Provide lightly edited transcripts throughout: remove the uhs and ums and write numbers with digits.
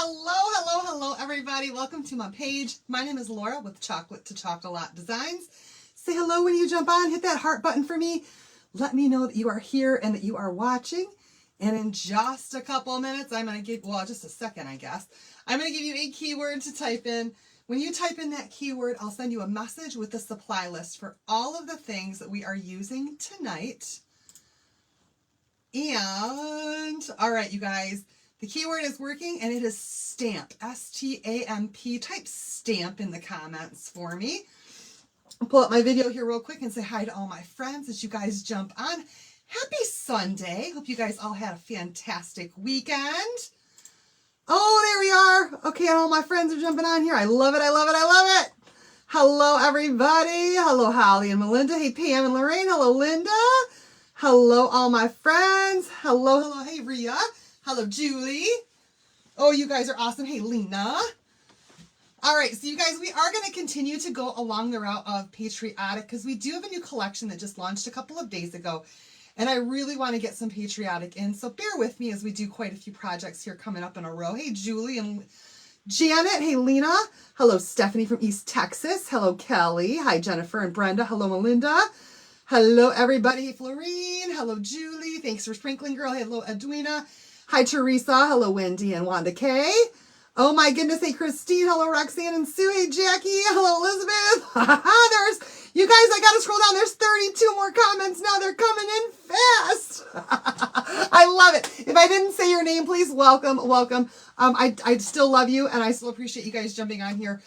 Hello, everybody. Welcome to my page. My name is Laura with Chocolate to Chocolate Designs. Say hello when you jump on. Hit that heart button for me. Let me know that you are here and that you are watching. And in just a couple minutes, I'm going to give, well, just a second, I guess. I'm going to give you a keyword to type in. When you type in that keyword, I'll send you a message with the supply list for all of the things that we are using tonight. And, all right, you guys. The keyword is working, and it is stamp, S-T-A-M-P. Type stamp in the comments for me. I'll pull up my video here real quick and say hi to all my friends as you guys jump on. Happy Sunday. Hope you guys all had a fantastic weekend. Oh, there we are. Okay, all my friends are jumping on here. I love it, I love it, I love it. Hello, everybody. Hello, Holly and Melinda. Hey, Pam and Lorraine. Hello, Linda. Hello, all my friends. Hello. Hey, Rhea. Hello, Julie. Oh, you guys are awesome. Hey, Lena. All right, so you guys, we are going to continue to go along the route of Patriotic because we do have a new collection that just launched a couple of days ago, and I really want to get some Patriotic in, so bear with me as we do quite a few projects here coming up in a row. Hey, Julie and Janet. Hey, Lena. Hello, Stephanie from East Texas. Hello, Kelly. Hi, Jennifer and Brenda. Hello, Melinda. Hello, everybody. Hey, Florine. Hello, Julie. Thanks for sprinkling, girl. Hello, Edwina. Hi, Teresa. Hello, Wendy and Wanda K. Oh, my goodness. Hey, Christine. Hello, Roxanne and Sue. Hey, Jackie. Hello, Elizabeth. You guys, I got to scroll down. There's 32 more comments now. They're coming in fast. I love it. If I didn't say your name, please welcome. I still love you, and I still appreciate you guys jumping on here.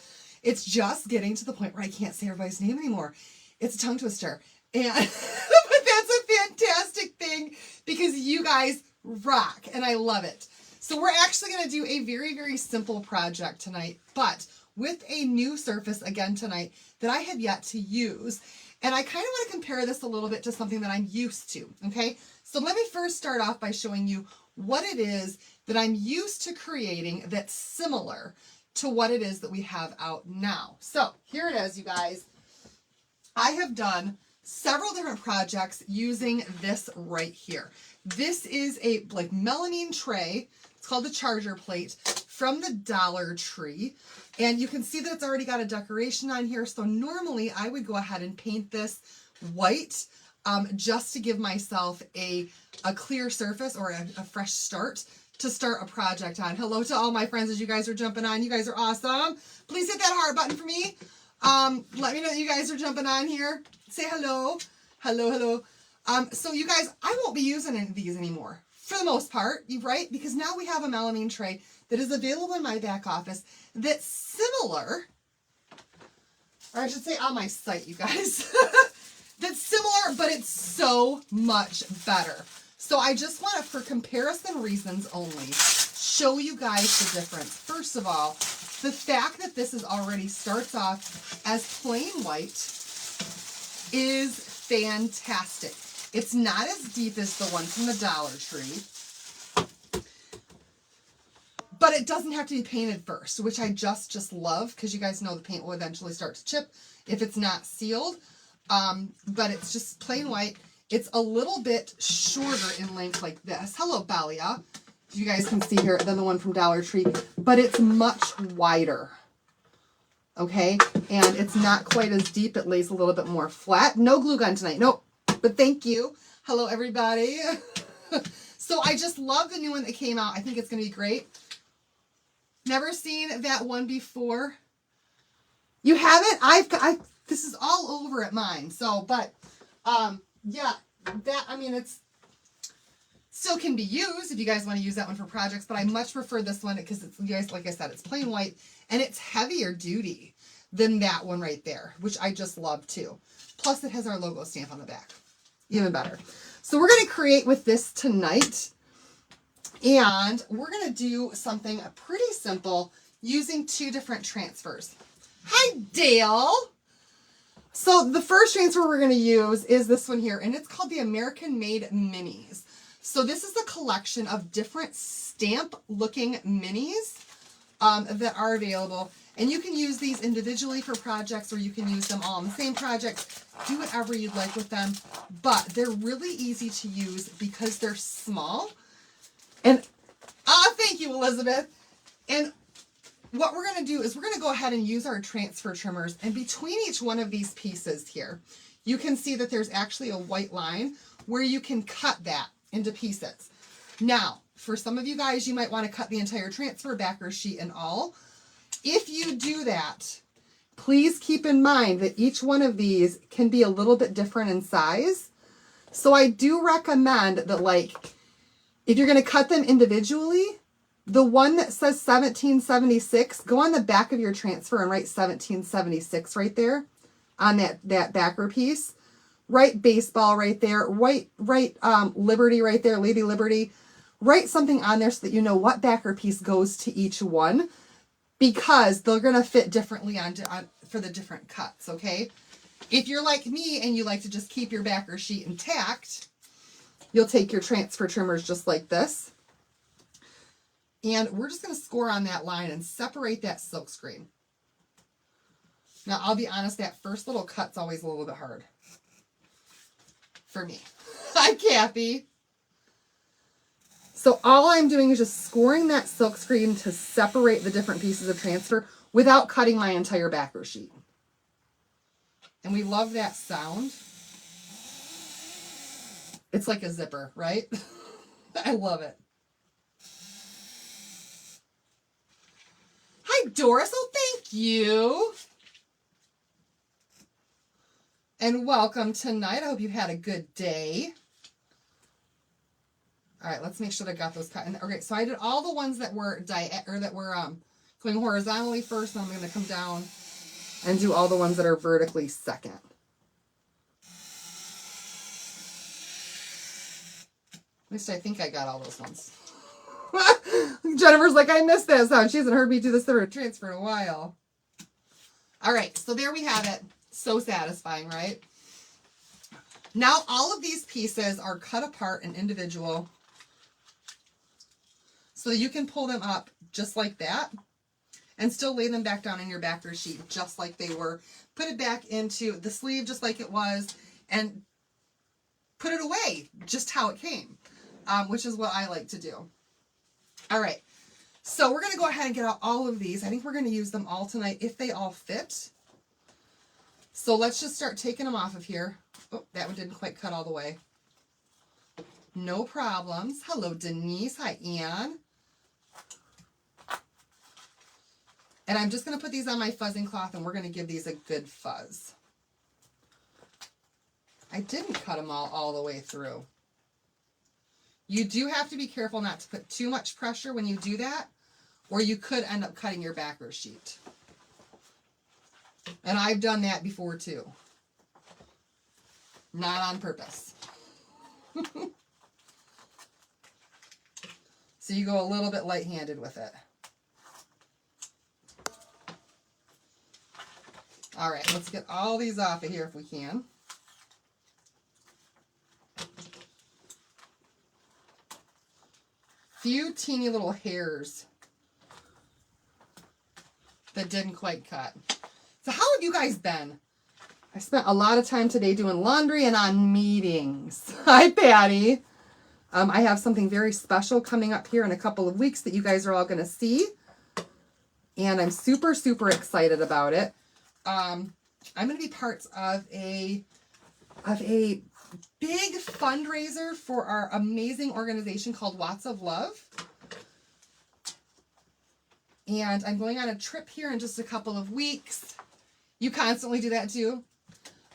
It's just getting to the point where I can't say everybody's name anymore. It's a tongue twister. And but that's a fantastic thing because you guys rock, and I love it. So we're actually going to do a very, very simple project tonight, but with a new surface again tonight that I have yet to use. And I kind of want to compare this a little bit to something that I'm used to, okay? So let me first start off by showing you what it is that I'm used to creating that's similar to what it is that we have out now. So here it is, you guys. I have done several different projects using this right here. This is a like melamine tray. It's called the charger plate from the Dollar Tree. And you can see that it's already got a decoration on here. So normally I would go ahead and paint this white just to give myself a clear surface or a fresh start to start a project on. Hello to all my friends as you guys are jumping on. You guys are awesome. Please hit that heart button for me. Let me know that you guys are jumping on here. Say hello. Hello. So you guys, I won't be using any of these anymore for the most part, right? Because now we have a melamine tray that is available in my back office that's similar, or I should say on my site, you guys, that's similar, but it's so much better. So I just want to, for comparison reasons only, show you guys the difference. First of all, the fact that this is already starts off as plain white is fantastic. It's not as deep as the one from the Dollar Tree, but it doesn't have to be painted first, which I just love because you guys know the paint will eventually start to chip if it's not sealed. But it's just plain white. It's a little bit shorter in length like this. Hello, Balia. You guys can see here than the one from Dollar Tree, but it's much wider. Okay, and it's not quite as deep. It lays a little bit more flat. No glue gun tonight. Nope. But thank you. Hello, everybody. So I just love the new one that came out. I think it's going to be great. Never seen that one before. You haven't? This is all over at mine. So, but, yeah, that, I mean, it's still can be used if you guys want to use that one for projects, but I much prefer this one because it's, you guys, like I said, it's plain white and it's heavier duty than that one right there, which I just love too. Plus it has our logo stamp on the back. Even better. So we're going to create with this tonight. And we're going to do something pretty simple using two different transfers. Hi, Dale. So the first transfer we're going to use is this one here, and it's called the American Made Minis. So this is a collection of different stamp-looking minis that are available. And you can use these individually for projects, or you can use them all in the same project. Do whatever you'd like with them. But they're really easy to use because they're small. And, thank you, Elizabeth. And what we're going to do is we're going to go ahead and use our transfer trimmers, and between each one of these pieces here, you can see that there's actually a white line where you can cut that into pieces. Now, for some of you guys, you might want to cut the entire transfer backer sheet and all. If you do that, please keep in mind that each one of these can be a little bit different in size. So I do recommend that, like, if you're going to cut them individually, the one that says 1776, go on the back of your transfer and write 1776 right there on that backer piece. Write baseball right there. Write Liberty right there, Lady Liberty. Write something on there so that you know what backer piece goes to each one, because they're going to fit differently on for the different cuts, okay? If you're like me and you like to just keep your backer sheet intact, you'll take your transfer trimmers just like this. And we're just going to score on that line and separate that silkscreen. Now, I'll be honest, that first little cut's always a little bit hard for me. Hi, Kathy. So all I'm doing is just scoring that silkscreen to separate the different pieces of transfer without cutting my entire backer sheet. And we love that sound. It's like a zipper, right? I love it. Hi, Doris. Oh, thank you. And welcome tonight. I hope you had a good day. All right, let's make sure that I got those cut. Okay, so I did all the ones that were going horizontally first, and I'm going to come down and do all the ones that are vertically second. At least I think I got all those ones. Jennifer's like, I missed that sound. She hasn't heard me do this through a transfer in a while. All right, so there we have it. So satisfying, right? Now all of these pieces are cut apart and individual, so you can pull them up just like that and still lay them back down in your backer sheet just like they were. Put it back into the sleeve just like it was and put it away just how it came, which is what I like to do. All right, so we're going to go ahead and get out all of these. I think we're going to use them all tonight if they all fit. So let's just start taking them off of here. Oh, that one didn't quite cut all the way. No problems. Hello, Denise. Hi, Ann. And I'm just going to put these on my fuzzing cloth, and we're going to give these a good fuzz. I didn't cut them all the way through. You do have to be careful not to put too much pressure when you do that, or you could end up cutting your backer sheet. And I've done that before too. Not on purpose. So you go a little bit light-handed with it. All right, let's get all these off of here if we can. Few teeny little hairs that didn't quite cut. So how have you guys been? I spent a lot of time today doing laundry and on meetings. Hi, Patty. I have something very special coming up here in a couple of weeks that you guys are all going to see. And I'm super, super excited about it. I'm going to be part of a big fundraiser for our amazing organization called Watts of Love. And I'm going on a trip here in just a couple of weeks. You constantly do that too.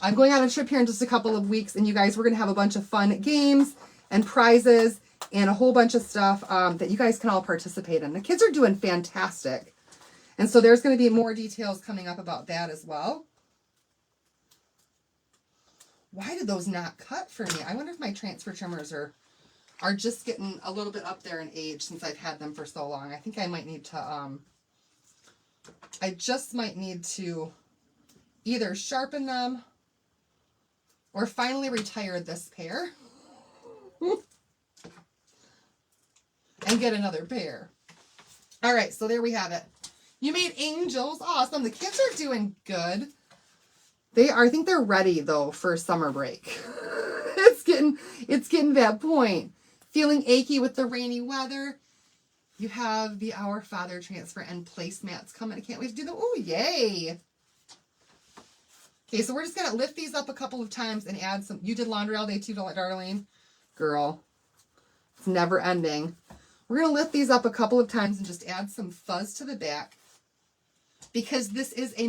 I'm going on a trip here in just a couple of weeks, and you guys, we're going to have a bunch of fun games and prizes and a whole bunch of stuff that you guys can all participate in. The kids are doing fantastic. And so there's going to be more details coming up about that as well. Why did those not cut for me? I wonder if my transfer trimmers are just getting a little bit up there in age since I've had them for so long. I think I might need to, I just might need to either sharpen them or finally retire this pair and get another pair. All right, so there we have it. You made angels. Awesome. The kids are doing good. They are, I think they're ready though for summer break. It's getting to that point. Feeling achy with the rainy weather. You have the Our Father transfer and placemats coming. I can't wait to do them. Oh, yay. Okay, so we're just going to lift these up a couple of times and add some. You did laundry all day too, Darlene? Girl, it's never ending. We're going to lift these up a couple of times and just add some fuzz to the back because this is a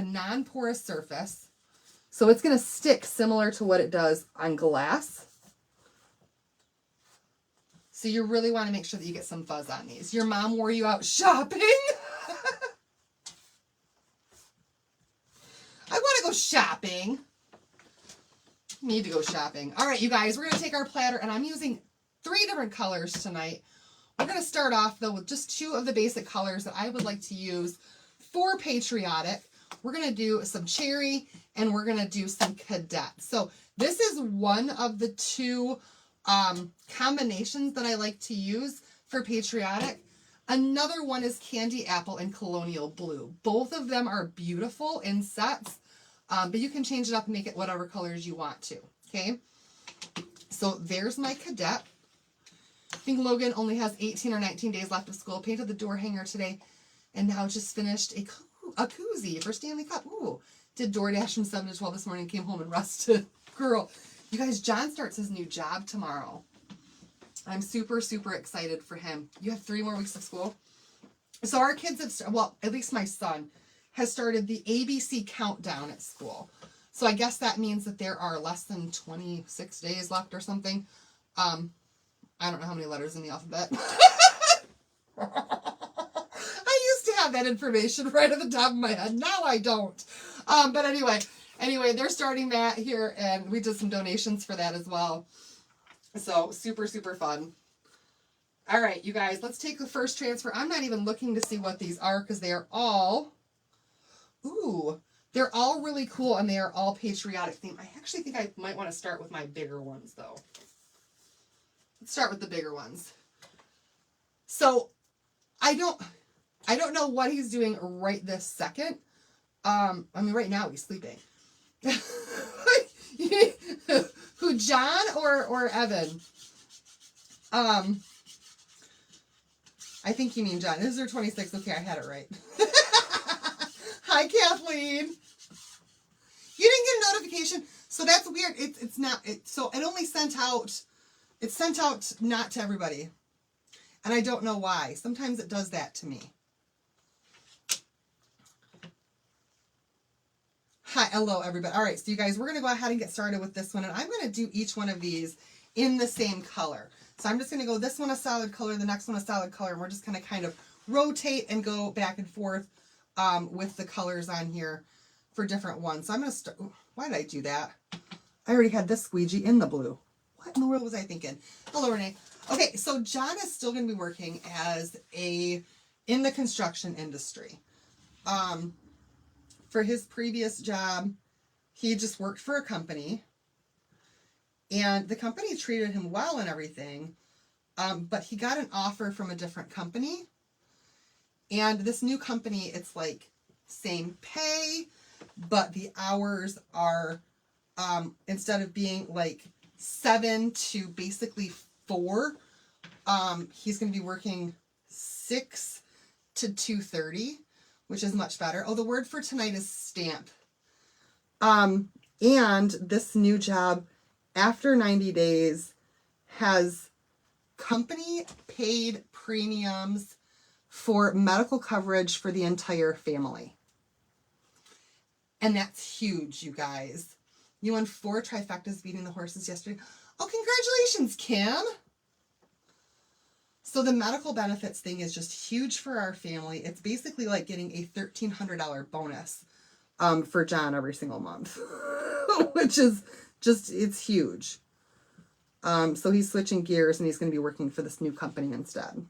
non-porous surface. So it's going to stick similar to what it does on glass. So you really want to make sure that you get some fuzz on these. Your mom wore you out shopping? I want to go shopping. Need to go shopping. All right, you guys, we're going to take our platter, and I'm using 3 different colors tonight. We're going to start off, though, with just 2 of the basic colors that I would like to use for Patriotic. We're going to do some cherry, and we're going to do some cadet. So this is one of the 2 combinations that I like to use for Patriotic. Another one is candy apple and colonial blue. Both of them are beautiful in sets, but you can change it up and make it whatever colors you want to. Okay, so there's my cadet. I think Logan only has 18 or 19 days left of school. Painted the door hanger today, and now just finished a koozie for Stanley Cup. Ooh, did DoorDash from 7 to 12 this morning. Came home and rested. Girl, you guys, John starts his new job tomorrow. I'm super, super excited for him. You have 3 more weeks of school. So our kids have, well, at least my son has started the ABC countdown at school. So I guess that means that there are less than 26 days left or something. I don't know how many letters in the alphabet. I used to have that information right at the top of my head. Now I don't. But anyway, they're starting that here, and we did some donations for that as well. So super, super fun. All right, you guys, let's take the first transfer. I'm not even looking to see what these are because they are all, they're all really cool, and they are all patriotic themed. I actually think I might want to start with my bigger ones, though. Let's start with the bigger ones. So I don't know what he's doing right this second. I mean, right now he's sleeping. Who, John or Evan? I think you mean John. This is their 26. Okay, I had it right. Hi, Kathleen. You didn't get a notification, so that's weird. It's not. So it only sent out. It sent out not to everybody, and I don't know why. Sometimes it does that to me. Hi, hello everybody. All right, so you guys, we're going to go ahead and get started with this one, and I'm going to do each one of these in the same color. So I'm just going to go this one a solid color, the next one a solid color, and we're just going to kind of rotate and go back and forth with the colors on here for different ones. So I'm going to start. Why did I do that? I already had this squeegee in the blue. What in the world was I thinking? Hello, Renee. Okay, so John is still going to be working as in the construction industry. For his previous job, he just worked for a company, and the company treated him well and everything, but he got an offer from a different company, and this new company, it's like same pay, but the hours are, instead of being like 7 to basically 4, he's going to be working 6 to 2:30. Which is much better. Oh, the word for tonight is stamp. And this new job, after 90 days, has company paid premiums for medical coverage for the entire family. And that's huge, you guys. You won 4 trifectas beating the horses yesterday. Oh, congratulations, Kim. So the medical benefits thing is just huge for our family. It's basically like getting a $1,300 bonus for John every single month, which is just, it's huge. So he's switching gears, and he's going to be working for this new company instead.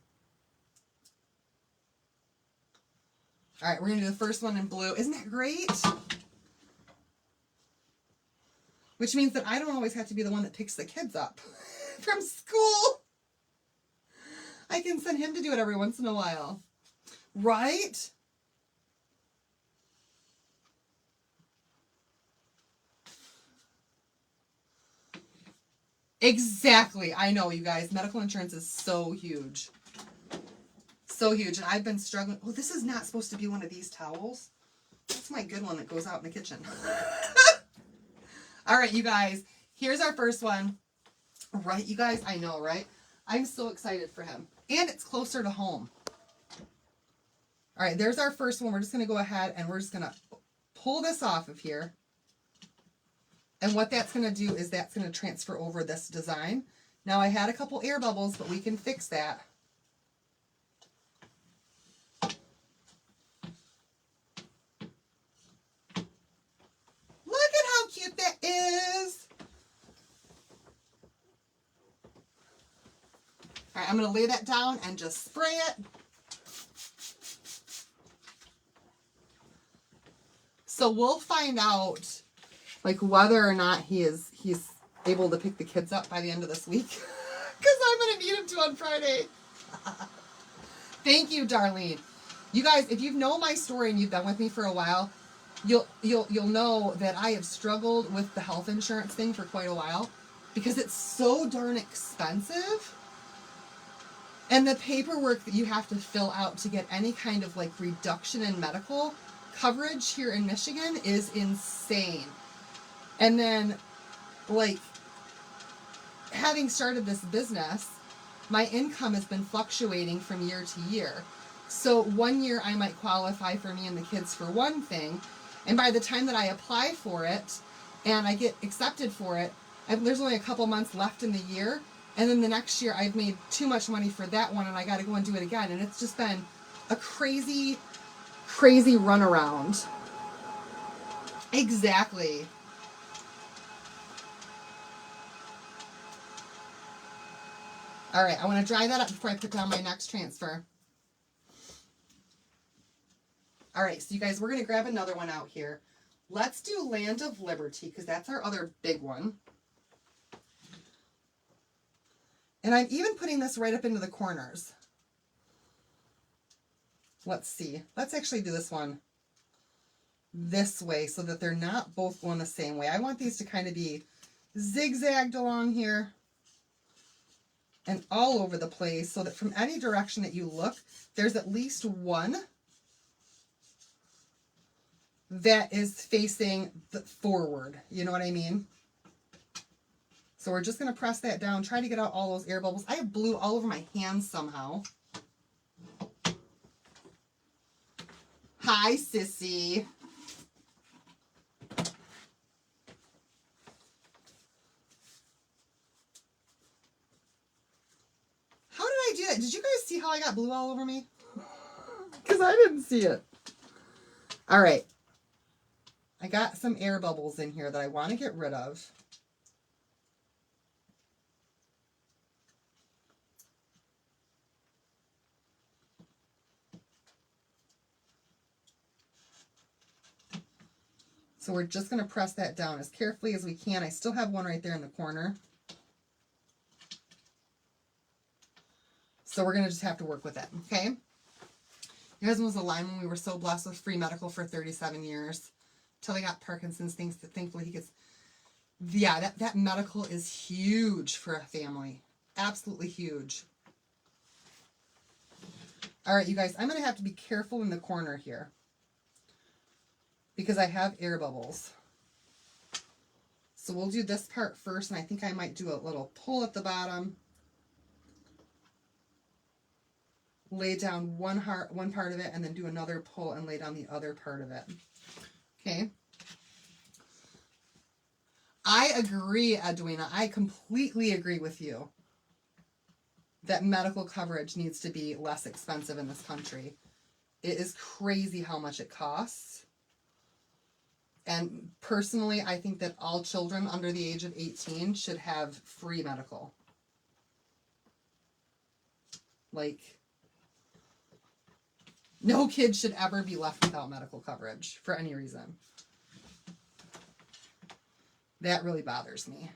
All right, we're going to do the first one in blue. Isn't that great? Which means that I don't always have to be the one that picks the kids up from school. I can send him to do it every once in a while. Right? Exactly. I know, you guys. Medical insurance is so huge. so huge. And I've been struggling. Oh, this is not supposed to be one of these towels. That's my good one that goes out in the kitchen. All right, you guys. Here's our first one. Right, you guys? I know, right? I'm so excited for him. And it's closer to home. All right, there's our first one. We're just going to go ahead and we're just going to pull this off of here. And what that's going to do is that's going to transfer over this design. Now, I had a couple air bubbles, but we can fix that. Look at how cute that is. All right, I'm going to lay that down and just spray it. So we'll find out like whether or not he's able to pick the kids up by the end of this week. Because I'm going to need him to on Friday. Thank you, Darlene. You guys, if you know my story and you've been with me for a while, you'll know that I have struggled with the health insurance thing for quite a while because it's so darn expensive. And the paperwork that you have to fill out to get any kind of like reduction in medical coverage here in Michigan is insane. And then like having started this business, my income has been fluctuating from year to year. So one year I might qualify for me and the kids for one thing, and by the time that I apply for it and I get accepted for it, there's only a couple months left in the year, and then the next year I've made too much money for that one and I got to go and do it again, and it's just been a crazy runaround. Exactly. All right, I want to dry that up before I put down my next transfer. All right, so you guys, we're going to grab another one out here. Let's do Land of Liberty because that's our other big one. And I'm even putting this right up into the corners. Let's see. Let's actually do this one this way so that they're not both going the same way. I want these to kind of be zigzagged along here and all over the place so that from any direction that you look, there's at least one that is facing forward. You know what I mean? So we're just going to press that down, try to get out all those air bubbles. I have blue all over my hands somehow. Hi, sissy. How did I do that? Did you guys see how I got blue all over me? Because I didn't see it. All right. I got some air bubbles in here that I want to get rid of. So we're just going to press that down as carefully as we can. I still have one right there in the corner. So we're going to just have to work with it, okay? Your husband was a lineman. We were so blessed with free medical for 37 years. Until he got Parkinson's, thankfully he gets... Yeah, that medical is huge for a family. Absolutely huge. All right, you guys, I'm going to have to be careful in the corner here because I have air bubbles. So we'll do this part first, and I think I might do a little pull at the bottom. Lay down one part of it, and then do another pull and lay down the other part of it. Okay. I agree, Edwina. I completely agree with you that medical coverage needs to be less expensive in this country. It is crazy how much it costs. And personally, I think that all children under the age of 18 should have free medical. Like, no kid should ever be left without medical coverage for any reason. That really bothers me.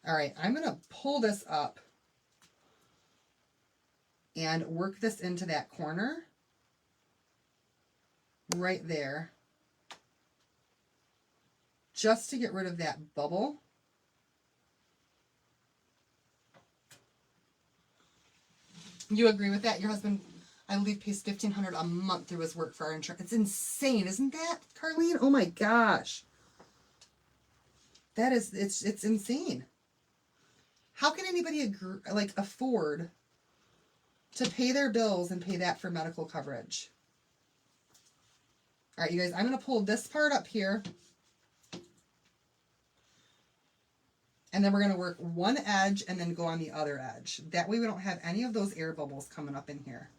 All right, I'm going to pull this up and work this into that corner right there just to get rid of that bubble. You agree with that? Your husband, I believe, pays $1,500 a month through his work for our insurance. It's insane, isn't that, Carlene? Oh my gosh. That is, it's insane. How can anybody afford to pay their bills and pay that for medical coverage? All right, you guys, I'm going to pull this part up here. And then we're going to work one edge and then go on the other edge. That way we don't have any of those air bubbles coming up in here.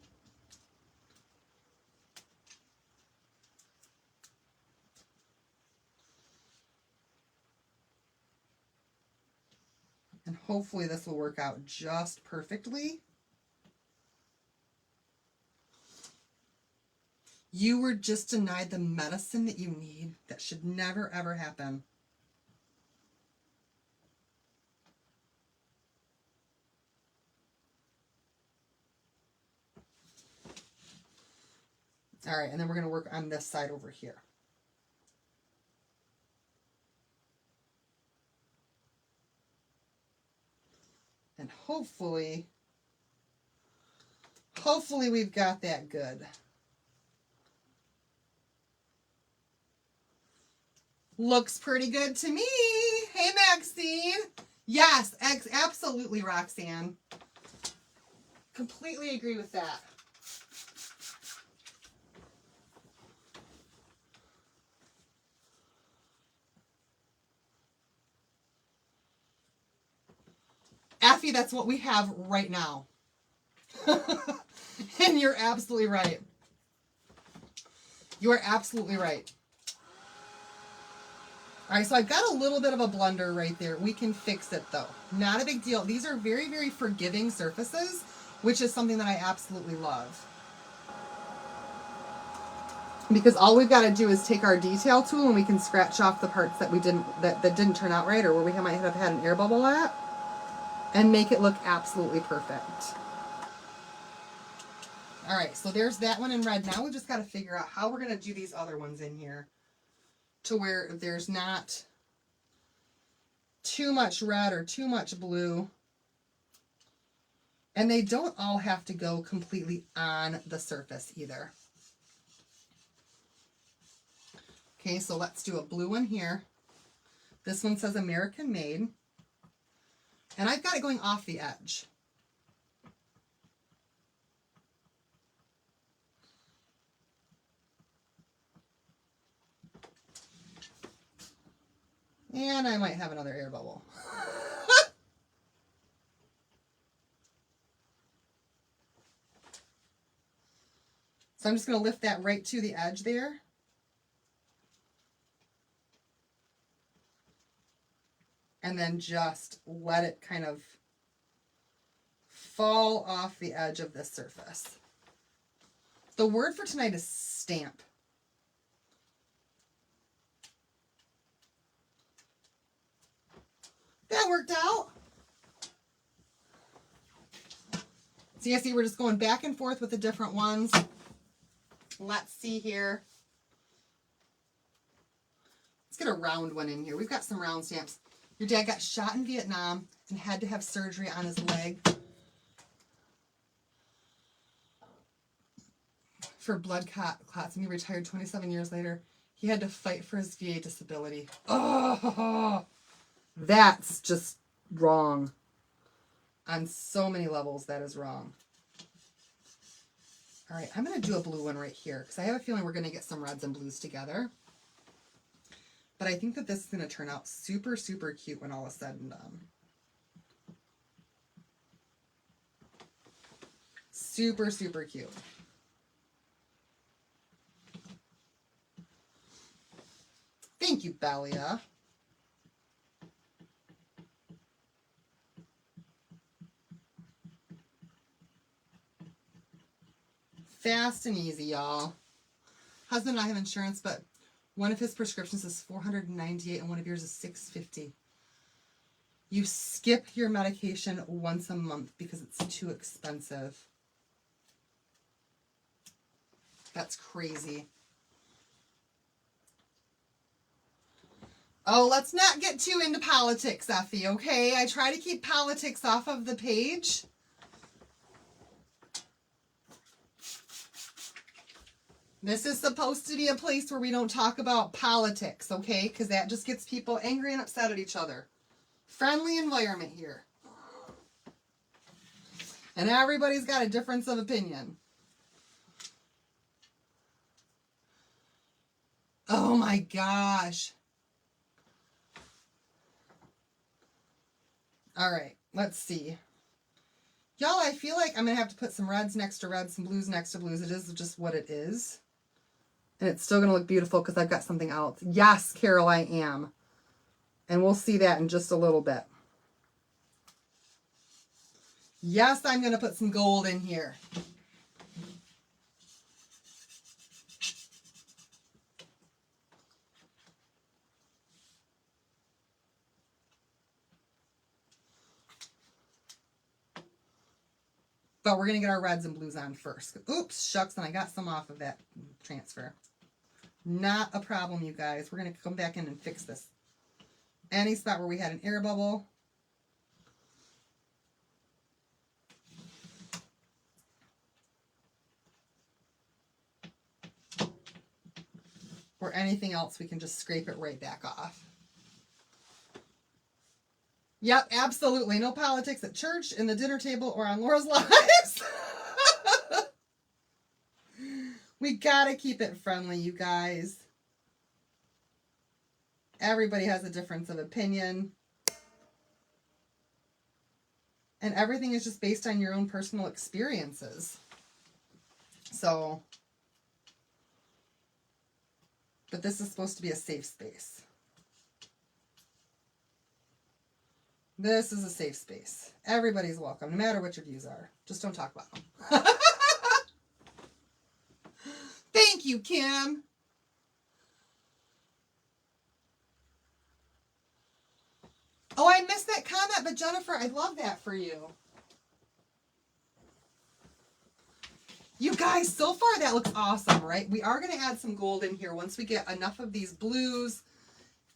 And hopefully this will work out just perfectly. You were just denied the medicine that you need. That should never, ever happen. All right, and then we're going to work on this side over here. And hopefully we've got that good. Looks pretty good to me. Hey, Maxine. Yes, absolutely, Roxanne. Completely agree with that. Effie, that's what we have right now. And you're absolutely right. You are absolutely right. All right, so I've got a little bit of a blunder right there. We can fix it though. Not a big deal. These are very, very forgiving surfaces, which is something that I absolutely love. Because all we've got to do is take our detail tool and we can scratch off the parts that we didn't that didn't turn out right, or where we might have had an air bubble at, and make it look absolutely perfect. All right, so there's that one in red. Now we've just got to figure out how we're going to do these other ones in here to where there's not too much red or too much blue. And they don't all have to go completely on the surface either. Okay, so let's do a blue one here. This one says American made. And I've got it going off the edge. And I might have another air bubble. So I'm just going to lift that right to the edge there. And then just let it kind of fall off the edge of this surface. The word for tonight is stamp. That worked out. So you see, we're just going back and forth with the different ones. Let's see here. Let's get a round one in here. We've got some round stamps. Your dad got shot in Vietnam and had to have surgery on his leg for blood clots, and he retired 27 years later. He had to fight for his VA disability. Oh, that's just wrong. On so many levels, that is wrong. All right, I'm going to do a blue one right here because I have a feeling we're going to get some reds and blues together. But I think that this is going to turn out super, super cute when all is said and done. Super, super cute. Thank you, Belia. Fast and easy, y'all. Husband and I have insurance, but one of his prescriptions is $498 and one of yours is $650. You skip your medication once a month because it's too expensive. That's crazy. Oh, let's not get too into politics, Effie, okay? I try to keep politics off of the page. This is supposed to be a place where we don't talk about politics, okay? Because that just gets people angry and upset at each other. Friendly environment here. And everybody's got a difference of opinion. Oh my gosh. All right, let's see. Y'all, I feel like I'm going to have to put some reds next to reds, some blues next to blues. It is just what it is. And it's still going to look beautiful because I've got something else. Yes, Carol, I am. And we'll see that in just a little bit. Yes, I'm going to put some gold in here. But we're going to get our reds and blues on first. Oops, shucks, and I got some off of that transfer. Not a problem, you guys. We're going to come back in and fix this. Any spot where we had an air bubble. Or anything else, we can just scrape it right back off. Yep, absolutely. No politics at church, in the dinner table, or on Laura's Lives. We gotta keep it friendly, you guys. Everybody has a difference of opinion. And everything is just based on your own personal experiences. So, but this is supposed to be a safe space. This is a safe space. Everybody's welcome, no matter what your views are. Just don't talk about them. Thank you, Kim. Oh, I missed that comment, but Jennifer, I love that for you. You guys, so far that looks awesome, right? We are going to add some gold in here once we get enough of these blues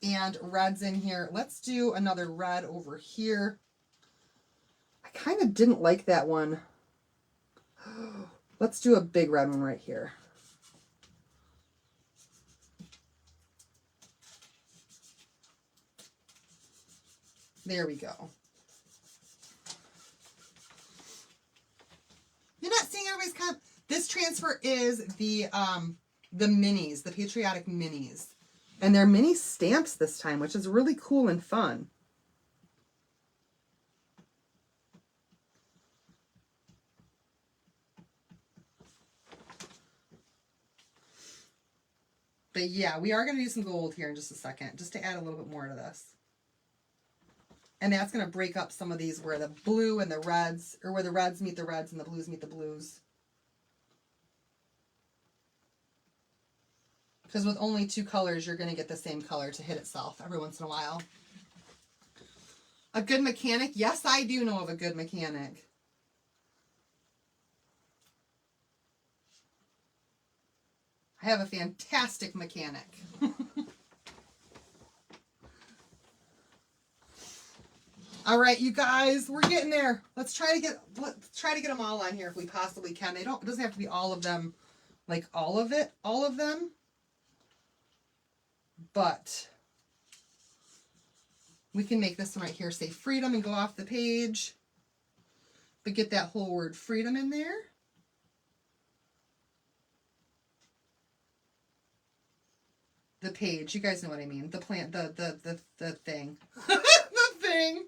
and reds in here. Let's do another red over here. I kind of didn't like that one. Let's do a big red one right here. There we go. You're not seeing everybody's comment. This transfer is the minis, the Patriotic minis. And they're mini stamps this time, which is really cool and fun. But yeah, we are going to do some gold here in just a second, just to add a little bit more to this. And that's going to break up some of these where the blue and the reds, or where the reds meet the reds and the blues meet the blues. Because with only two colors, you're going to get the same color to hit itself every once in a while. A good mechanic? Yes, I do know of a good mechanic. I have a fantastic mechanic. All right, you guys, we're getting there. Let's try to get them all on here if we possibly can. It doesn't have to be all of them, like all of them. But we can make this one right here say freedom and go off the page. But get that whole word freedom in there. The page, you guys know what I mean. The plant, the thing. The thing.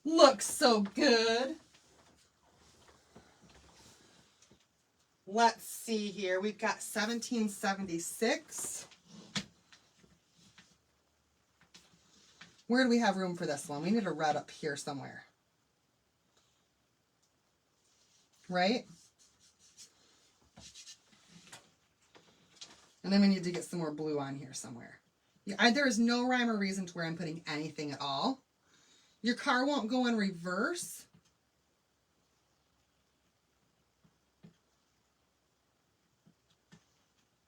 Looks so good. Let's see here. We've got 1776. Where do we have room for this one? We need a red up here somewhere. Right? And then we need to get some more blue on here somewhere. There is no rhyme or reason to where I'm putting anything at all. Your car won't go in reverse.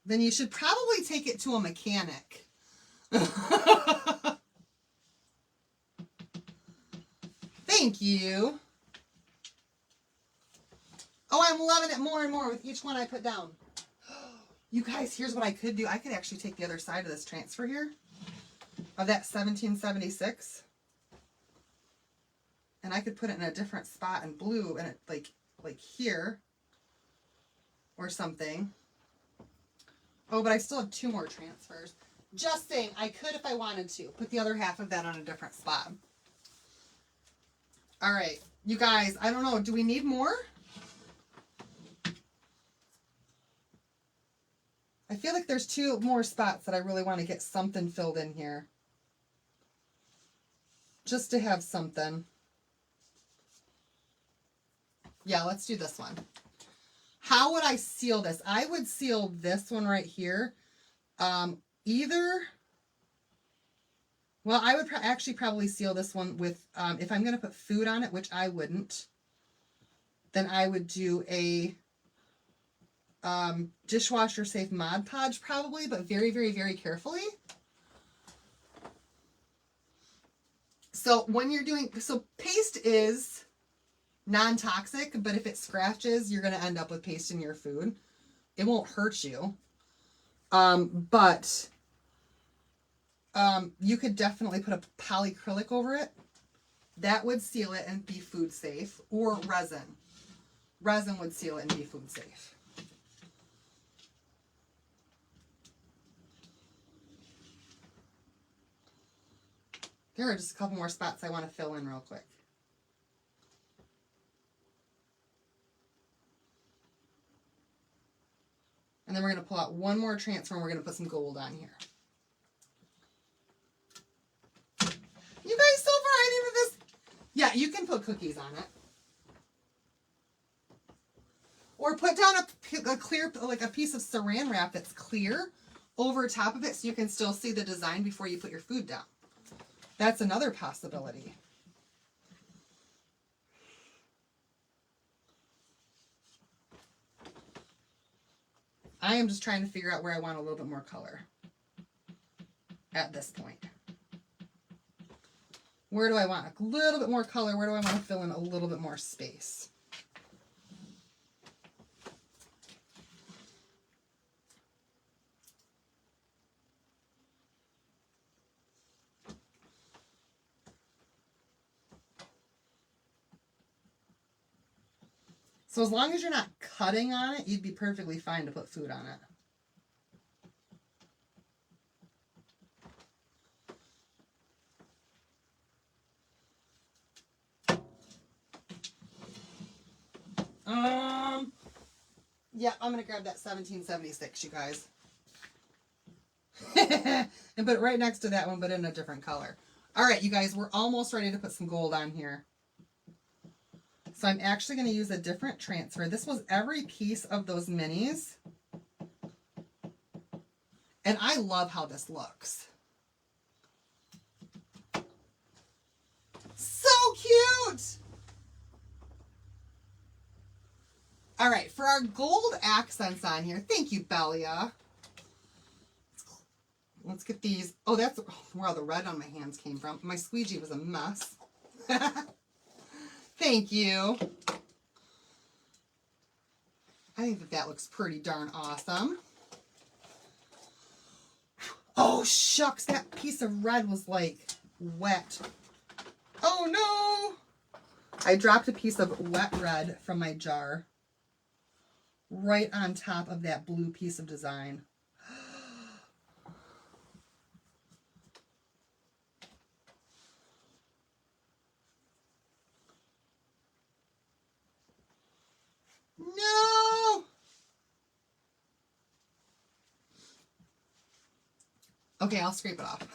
Then you should probably take it to a mechanic. Thank you. Oh, I'm loving it more and more with each one I put down. You guys, here's what I could do. I could actually take the other side of this transfer here, of that 1776, and I could put it in a different spot in blue, and it like here or something. Oh, but I still have 2 more transfers. Just saying, I could if I wanted to put the other half of that on a different spot. All right, you guys, I don't know, do we need more? I feel like there's 2 more spots that I really want to get something filled in here. Just to have something. Yeah, let's do this one. How would I seal this? I would seal this one right here. Either, well, I would actually probably seal this one with, if I'm going to put food on it, which I wouldn't, then I would do a dishwasher safe Mod Podge probably, but very, very, very carefully. So when you're doing, so paste is non-toxic, but if it scratches, you're going to end up with paste in your food. It won't hurt you. But you could definitely put a polyacrylic over it. That would seal it and be food safe. Or resin. Resin would seal it and be food safe. There are just a couple more spots I want to fill in real quick. And then we're going to pull out 1 more transfer and we're going to put some gold on here. You guys, so far I did this. Yeah, you can put cookies on it. Or put down a clear, like a piece of saran wrap that's clear over top of it so you can still see the design before you put your food down. That's another possibility. I am just trying to figure out where I want a little bit more color at this point. Where do I want a little bit more color? Where do I want to fill in a little bit more space? So as long as you're not cutting on it, you'd be perfectly fine to put food on it. Yeah, I'm going to grab that 1776, you guys. And put it right next to that one, but in a different color. All right, you guys, we're almost ready to put some gold on here. So I'm actually going to use a different transfer. This was every piece of those minis. And I love how this looks. So cute! All right, for our gold accents on here, thank you, Belia. Let's get these. Oh, that's where all the red on my hands came from. My squeegee was a mess. Thank you. I think that looks pretty darn awesome. Oh, shucks. That piece of red was like wet. Oh, no. I dropped a piece of wet red from my jar right on top of that blue piece of design. No! Okay, I'll scrape it off.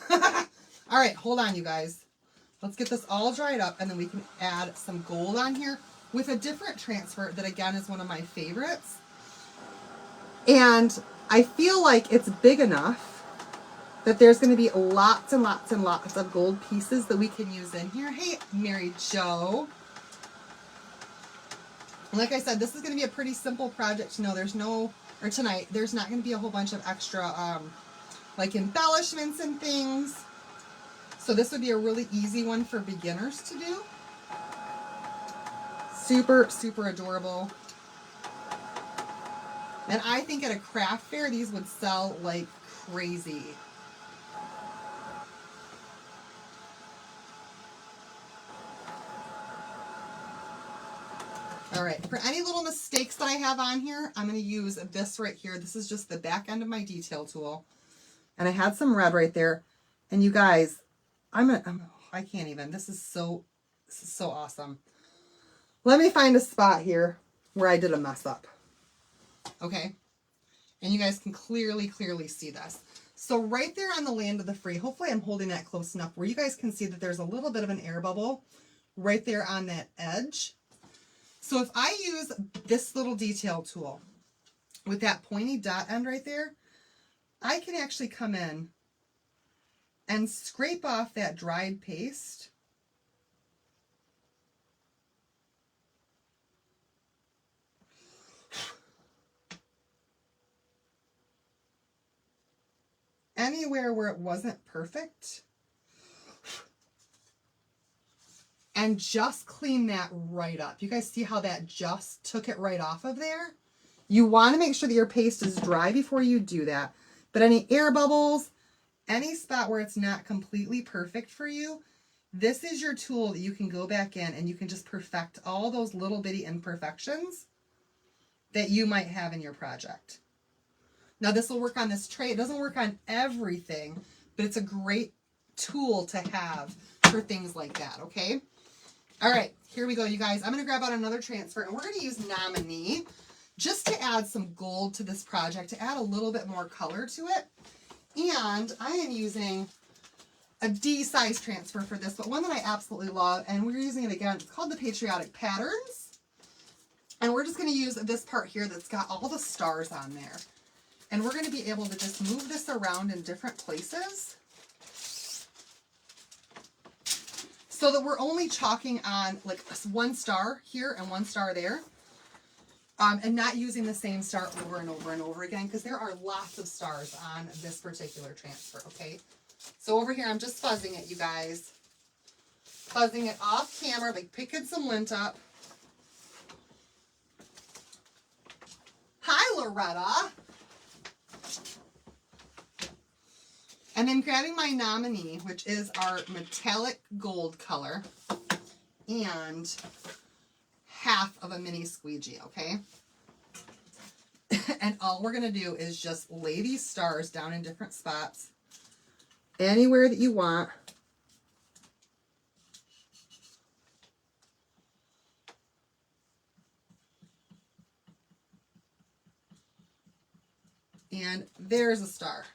All right, hold on, you guys. Let's get this all dried up, and then we can add some gold on here with a different transfer that, again, is one of my favorites. And I feel like it's big enough that there's going to be lots and lots and lots of gold pieces that we can use in here. Hey, Mary Jo. Like I said, this is going to be a pretty simple project. No, there's no, or tonight, there's not going to be a whole bunch of extra like embellishments and things. So this would be a really easy one for beginners to do. Super, super adorable. And I think at a craft fair, these would sell like crazy. All right, for any little mistakes that I have on here, I'm going to use this right here. This is just the back end of my detail tool. And I had some red right there. And you guys, I can't even. This is so awesome. Let me find a spot here where I did a mess up. Okay. And you guys can clearly see this. So right there on the land of the free, hopefully I'm holding that close enough where you guys can see that there's a little bit of an air bubble right there on that edge. So if I use this little detail tool with that pointy dot end right there, I can actually come in and scrape off that dried paste. Anywhere where it wasn't perfect. And just clean that right up. You guys see how that just took it right off of there? You want to make sure that your paste is dry before you do that. But any air bubbles, any spot where it's not completely perfect for you, this is your tool that you can go back in and you can just perfect all those little bitty imperfections that you might have in your project. Now this will work on this tray. It doesn't work on everything, but it's a great tool to have for things like that, okay? All right, here we go, you guys. I'm going to grab out another transfer, and we're going to use Nominee just to add some gold to this project, to add a little bit more color to it. And I am using a D size transfer for this, but one that I absolutely love, and we're using it again. It's called the Patriotic Patterns. And we're just going to use this part here that's got all the stars on there. And we're going to be able to just move this around in different places so that we're only chalking on like one star here and one star there, and not using the same star over and over and over again, because there are lots of stars on this particular transfer, okay? So over here, I'm just fuzzing it, you guys. Fuzzing it off camera, like picking some lint up. Hi, Loretta. And then grabbing my Nominee, which is our metallic gold color, and half of a mini squeegee, okay? And all we're going to do is just lay these stars down in different spots, anywhere that you want. And there's a star.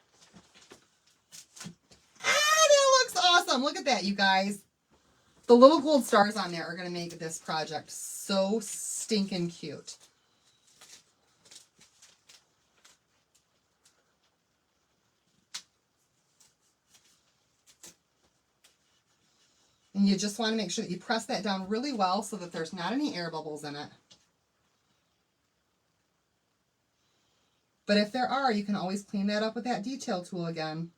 That looks awesome. Look at that, you guys. The little gold stars on there are going to make this project so stinking cute. And you just want to make sure that you press that down really well so that there's not any air bubbles in it. But if there are, you can always clean that up with that detail tool again.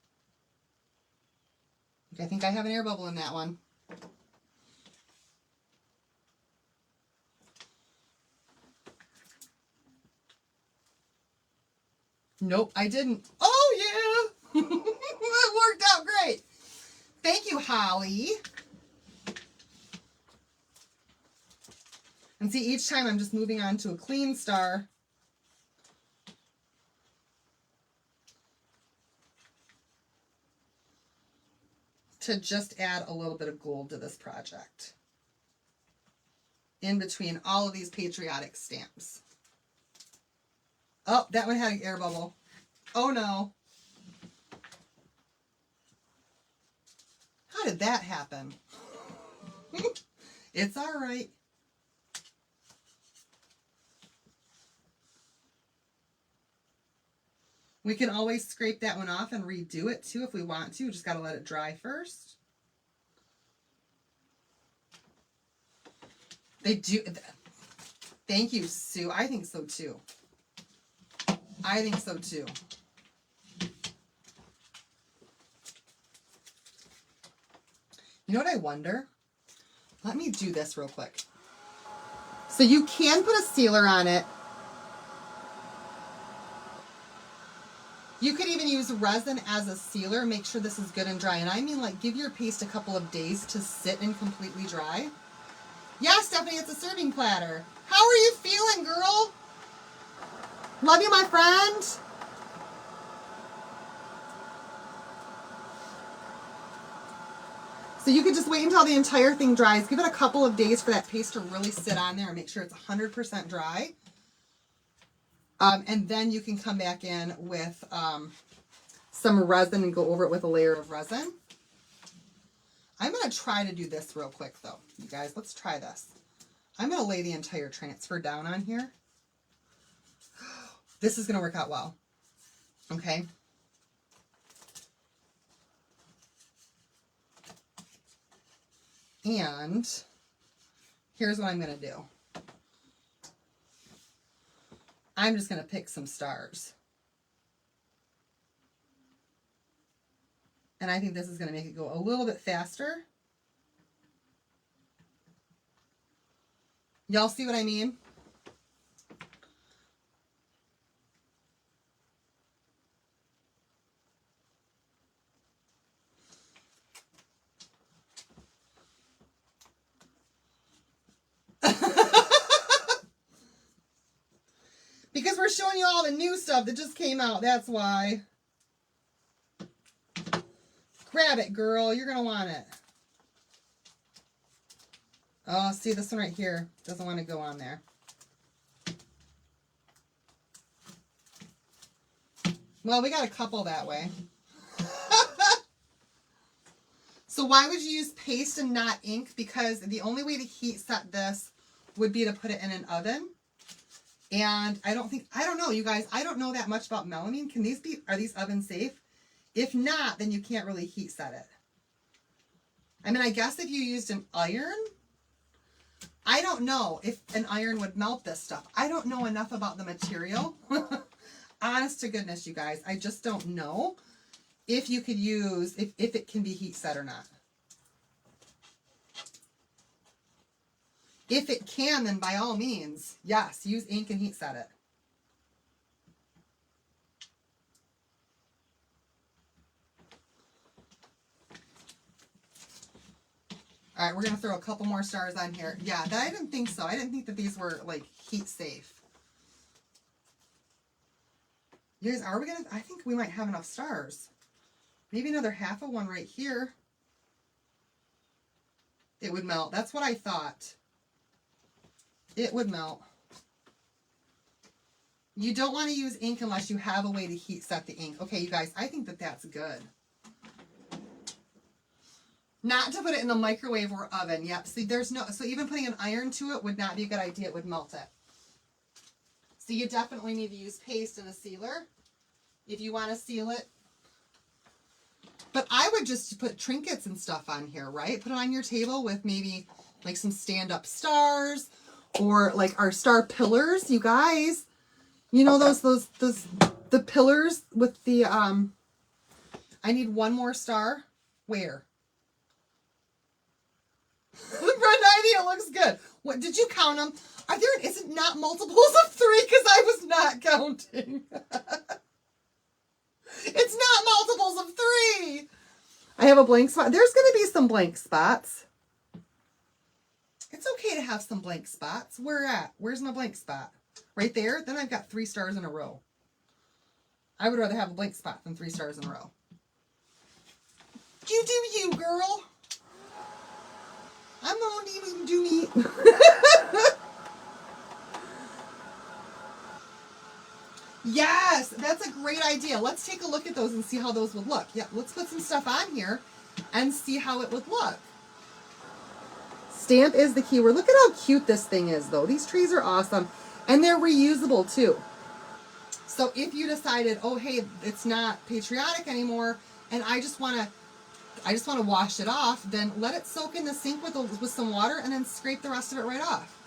I think I have an air bubble in that one. Nope, I didn't. Oh, yeah. That worked out great. Thank you, Holly. And see, each time I'm just moving on to a clean star. To just add a little bit of gold to this project. In between all of these patriotic stamps. Oh, that one had an air bubble. Oh no. How did that happen? It's all right. We can always scrape that one off and redo it too if we want to. Just got to let it dry first. They do. Thank you, Sue. I think so too. I think so too. You know what I wonder? Let me do this real quick. So you can put a sealer on it. You could even use resin as a sealer. Make sure this is good and dry. And I mean, like, give your paste a couple of days to sit and completely dry. Yeah, Stephanie, it's a serving platter. How are you feeling, girl? Love you, my friend. So you could just wait until the entire thing dries. Give it a couple of days for that paste to really sit on there and make sure it's 100% dry. And then you can come back in with some resin and go over it with a layer of resin. I'm going to try to do this real quick, though. You guys, let's try this. I'm going to lay the entire transfer down on here. This is going to work out well. Okay. And here's what I'm going to do. I'm just going to pick some stars. And I think this is going to make it go a little bit faster. Y'all see what I mean? Because we're showing you all the new stuff that just came out. That's why. Grab it, girl. You're going to want it. Oh, see this one right here. Doesn't want to go on there. Well, we got a couple that way. So why would you use paste and not ink? Because the only way to heat set this would be to put it in an oven. And I don't know, you guys, I don't know that much about melamine. Are these ovens safe? If not, then you can't really heat set it. I mean, I guess if you used an iron, I don't know if an iron would melt this stuff. I don't know enough about the material. Honest to goodness, you guys, I just don't know if you could use, if it can be heat set or not. If it can, then by all means, yes, use ink and heat set it. All right, we're going to throw a couple more stars on here. Yeah, I didn't think so. I didn't think that these were, like, heat safe. You guys, are we going to, I think we might have enough stars. Maybe another half of one right here. It would melt. That's what I thought. It would melt. You don't want to use ink unless you have a way to heat set the ink. Okay, you guys, I think that that's good. Not to put it in the microwave or oven. Yep. See, so even putting an iron to it would not be a good idea. It would melt it. So you definitely need to use paste and a sealer if you want to seal it. But I would just put trinkets and stuff on here, right? Put it on your table with maybe like some stand-up stars or like our star pillars, you guys. You know the pillars with the I need one more star. Where? Brenda, I think it looks good. What did you count them? Is it not multiples of 3? Because I was not counting. It's not multiples of 3. I have a blank spot. There's going to be some blank spots. It's okay to have some blank spots. Where at? Where's my blank spot? Right there? Then I've got 3 stars in a row. I would rather have a blank spot than 3 stars in a row. You do you, girl. I'm gonna even do me. Yes, that's a great idea. Let's take a look at those and see how those would look. Yeah, let's put some stuff on here and see how it would look. Stamp is the keyword. Look at how cute this thing is, though. These trees are awesome, and they're reusable, too. So if you decided, oh, hey, it's not patriotic anymore, and I just want to wash it off, then let it soak in the sink with some water and then scrape the rest of it right off.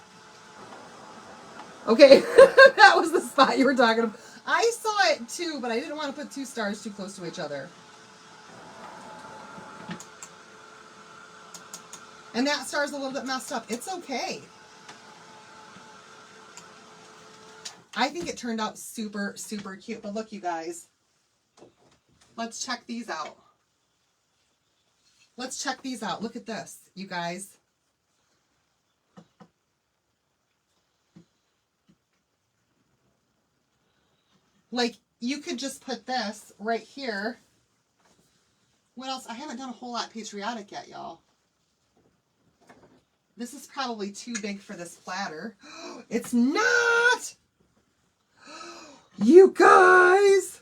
Okay, that was the spot you were talking about. I saw it too, but I didn't want to put 2 stars too close to each other. And that star's a little bit messed up. It's okay. I think it turned out super, super cute. But look, you guys, let's check these out. Let's check these out. Look at this, you guys. Like, you could just put this right here. What else? I haven't done a whole lot patriotic yet, y'all. This is probably too big for this platter. It's not! You guys!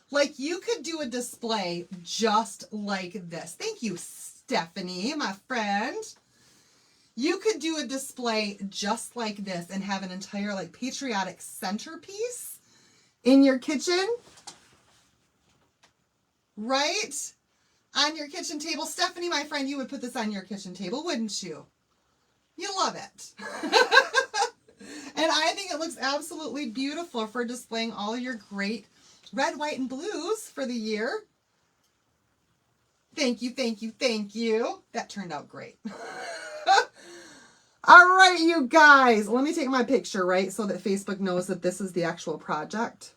Like, you could do a display just like this. Thank you, Stephanie, my friend. You could do a display just like this and have an entire, like, patriotic centerpiece in your kitchen. Right? On your kitchen table. Stephanie, my friend, you would put this on your kitchen table, wouldn't you? You love it. And I think it looks absolutely beautiful for displaying all of your great red, white, and blues for the year. Thank you, thank you, thank you. That turned out great. All right, you guys. Let me take my picture, right, so that Facebook knows that this is the actual project.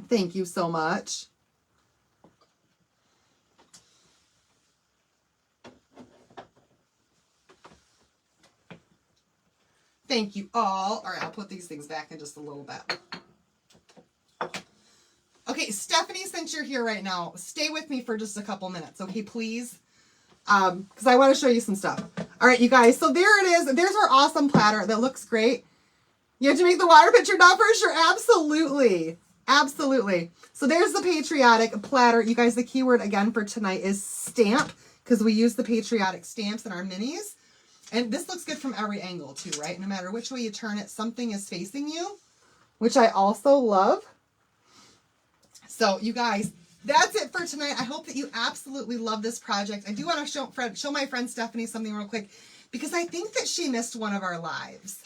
Thank you so much. Thank you all. All right, I'll put these things back in just a little bit. Okay, Stephanie, since you're here right now, stay with me for just a couple minutes, okay, please? Because I want to show you some stuff. All right, you guys, so there it is. There's our awesome platter that looks great. You have to make the water pitcher now for sure. Absolutely. Absolutely. So there's the patriotic platter. You guys, the keyword again for tonight is stamp, because we use the patriotic stamps in our minis. And this looks good from every angle too, right? No matter which way you turn it, something is facing you, which I also love. So you guys, that's it for tonight. I hope that you absolutely love this project. I do want to show my friend Stephanie something real quick, because I think that she missed one of our lives.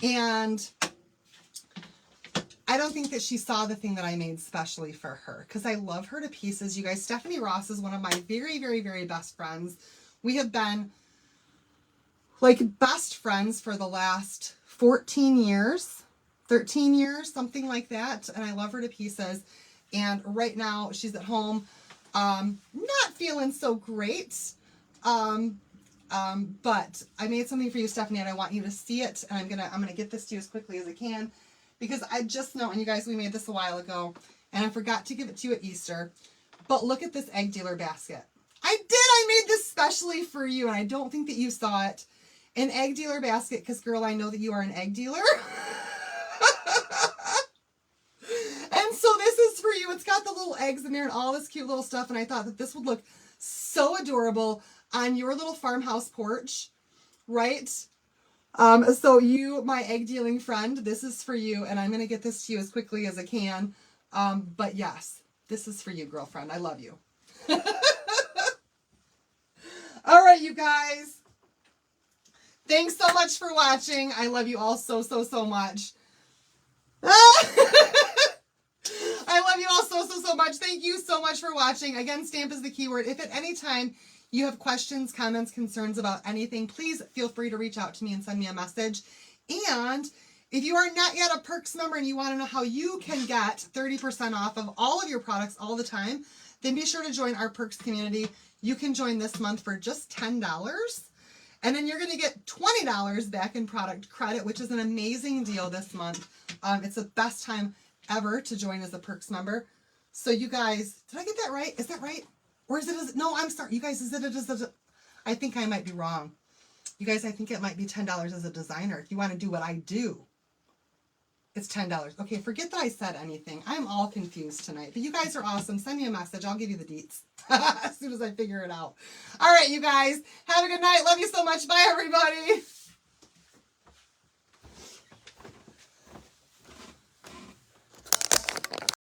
And I don't think that she saw the thing that I made specially for her, because I love her to pieces. You guys, Stephanie Ross is one of my very, very, very best friends. We have been like best friends for the last 14 years, 13 years, something like that. And I love her to pieces. And right now she's at home, not feeling so great. But I made something for you, Stephanie, and I want you to see it. And I'm gonna get this to you as quickly as I can, because I just know, and you guys, we made this a while ago, and I forgot to give it to you at Easter. But look at this egg dealer basket. I made this specially for you, and I don't think that you saw it. An egg dealer basket, because girl, I know that you are an egg dealer. And so this is for you. It's got the little eggs in there and all this cute little stuff, and I thought that this would look so adorable on your little farmhouse porch, right? So you, my egg dealing friend, this is for you, and I'm going to get this to you as quickly as I can. But yes, this is for you, girlfriend. I love you. All right, you guys. Thanks so much for watching. I love you all so, so, so much. I love you all so, so, so much. Thank you so much for watching. Again, stamp is the keyword. If at any time you have questions, comments, concerns about anything, please feel free to reach out to me and send me a message. And if you are not yet a Perks member and you want to know how you can get 30% off of all of your products all the time, then be sure to join our Perks community. You can join this month for just $10. And then you're going to get $20 back in product credit, which is an amazing deal this month. It's the best time ever to join as a Perks member. So you guys, did I get that right? Is that right? Or is it, no, I'm sorry. You guys, I think I might be wrong. You guys, I think it might be $10 as a designer. If you want to do what I do, it's $10. Okay, forget that I said anything. I'm all confused tonight. But you guys are awesome. Send me a message. I'll give you the deets as soon as I figure it out. All right, you guys. Have a good night. Love you so much. Bye, everybody.